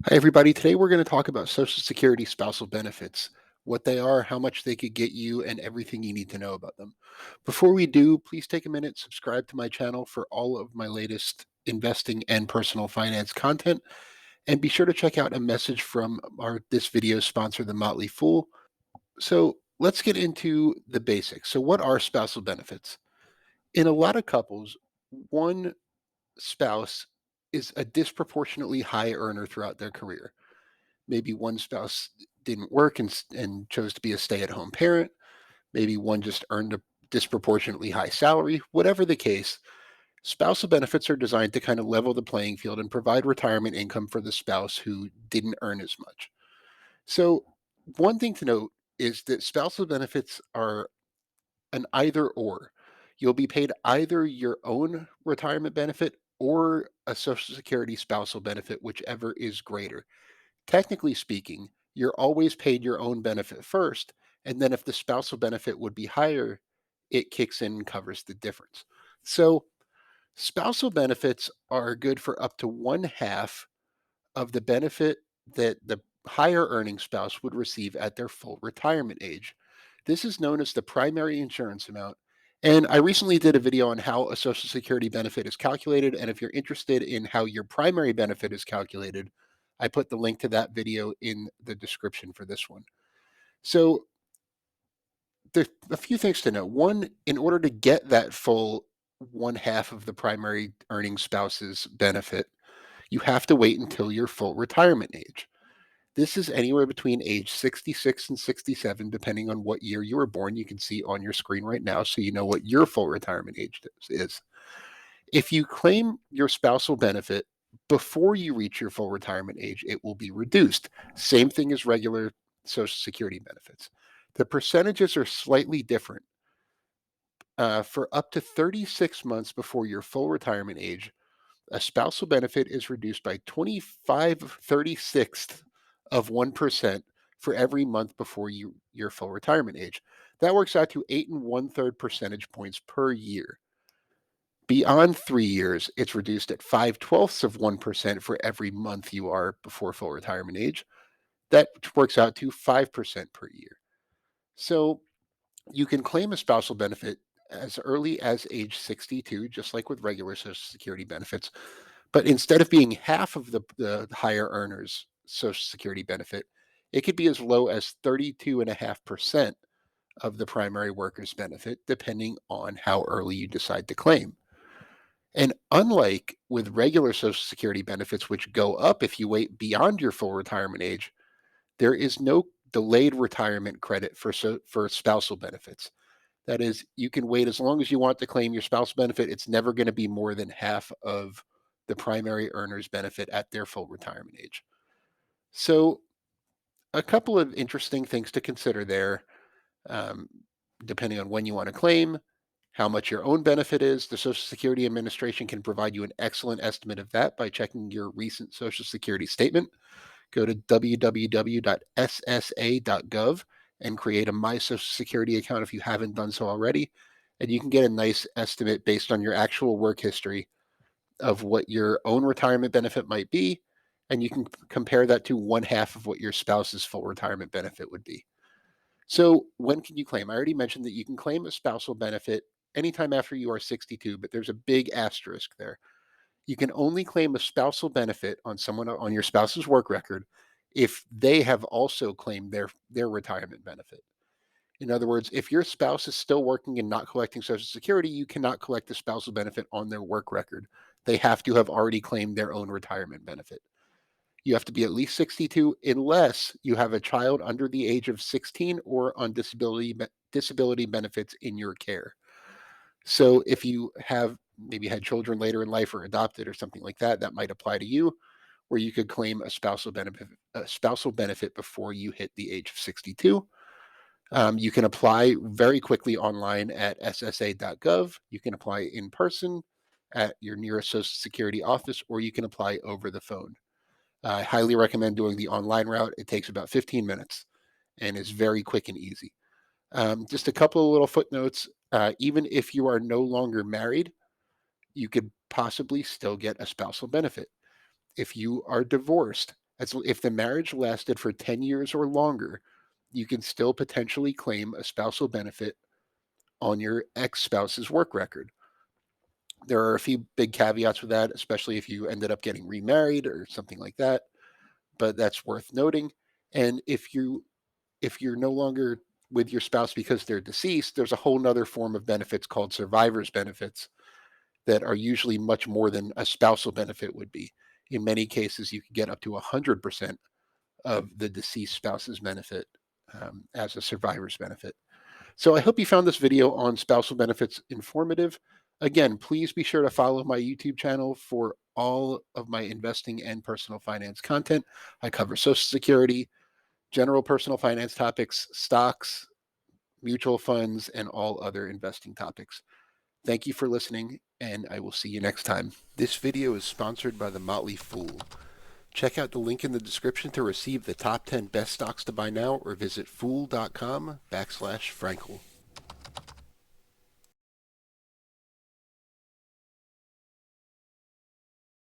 Hi, everybody. Today we're going to talk about Social Security spousal benefits, what they are, how much they could get you, and everything you need to know about them. Before we do, please take a minute, subscribe to my channel for all of my latest investing and personal finance content, and be sure to check out a message from our this video's sponsor, The Motley Fool. So let's get into the basics. So, what are spousal benefits? In a lot of couples, one spouse is a disproportionately high earner throughout their career. Maybe one spouse didn't work and chose to be a stay-at-home parent. Maybe one just earned a disproportionately high salary. Whatever the case, spousal benefits are designed to kind of level the playing field and provide retirement income for the spouse who didn't earn as much. So, one thing to note is that spousal benefits are an either or. You'll be paid either your own retirement benefit or a Social Security spousal benefit, whichever is greater. Technically speaking, you're always paid your own benefit first, and then if the spousal benefit would be higher, it kicks in and covers the difference. So, spousal benefits are good for up to one half of the benefit that the higher earning spouse would receive at their full retirement age. This is known as the primary insurance amount. And I recently did a video on how a Social Security benefit is calculated. And if you're interested in how your primary benefit is calculated, I put the link to that video in the description for this one. So there's a few things to know. One, in order to get that full one half of the primary earning spouse's benefit, you have to wait until your full retirement age. This is anywhere between age 66 and 67, depending on what year you were born. You can see on your screen right now, so you know what your full retirement age is. If you claim your spousal benefit before you reach your full retirement age, it will be reduced. Same thing as regular Social Security benefits. The percentages are slightly different. For up to 36 months before your full retirement age, a spousal benefit is reduced by 25/36 of 1% for every month before your full retirement age. That works out to 8 and 1/3 percentage points per year. Beyond 3 years, it's reduced at 5/12 of 1% for every month you are before full retirement age. That works out to 5% per year. So you can claim a spousal benefit as early as age 62, just like with regular Social Security benefits. But instead of being half of the higher earners' Social Security benefit, it could be as low as 32.5% of the primary worker's benefit, depending on how early you decide to claim. And unlike with regular Social Security benefits, which go up if you wait beyond your full retirement age, there is no delayed retirement credit for spousal benefits. That is, you can wait as long as you want to claim your spouse benefit. It's never going to be more than half of the primary earner's benefit at their full retirement age. So, a couple of interesting things to consider there, um, depending on when you want to claim, how much your own benefit is. The Social Security Administration can provide you an excellent estimate of that by checking your recent Social Security statement. Go to www.ssa.gov and create a My Social Security account if you haven't done so already. And you can get a nice estimate based on your actual work history of what your own retirement benefit might be. And you can compare that to one half of what your spouse's full retirement benefit would be. So, when can you claim? I already mentioned that you can claim a spousal benefit anytime after you are 62, but there's a big asterisk there. You can only claim a spousal benefit on someone on your spouse's work record if they have also claimed their retirement benefit. In other words, if your spouse is still working and not collecting Social Security, you cannot collect the spousal benefit on their work record. They have to have already claimed their own retirement benefit. You have to be at least 62 unless you have a child under the age of 16 or on disability benefits in your care. So if you have maybe had children later in life or adopted or something like that, that might apply to you, where you could claim a spousal benefit before you hit the age of 62. You can apply very quickly online at ssa.gov. You can apply in person at your nearest Social Security office, or you can apply over the phone. I highly recommend doing the online route. It takes about 15 minutes and is very quick and easy. Just a couple of little footnotes. Even if you are no longer married, you could possibly still get a spousal benefit. If you are divorced, If the marriage lasted for 10 years or longer, you can still potentially claim a spousal benefit on your ex-spouse's work record. There are a few big caveats with that, especially if you ended up getting remarried or something like that, but that's worth noting. And if you're no longer with your spouse because they're deceased, there's a whole nother form of benefits called survivor's benefits that are usually much more than a spousal benefit would be. In many cases, you can get up to 100% of the deceased spouse's benefit as a survivor's benefit. So I hope you found this video on spousal benefits informative. Again, please be sure to follow my YouTube channel for all of my investing and personal finance content. I cover Social Security, general personal finance topics, stocks, mutual funds, and all other investing topics. Thank you for listening, and I will see you next time. This video is sponsored by the Motley Fool. Check out the link in the description to receive the top 10 best stocks to buy now, or visit fool.com/Frankel.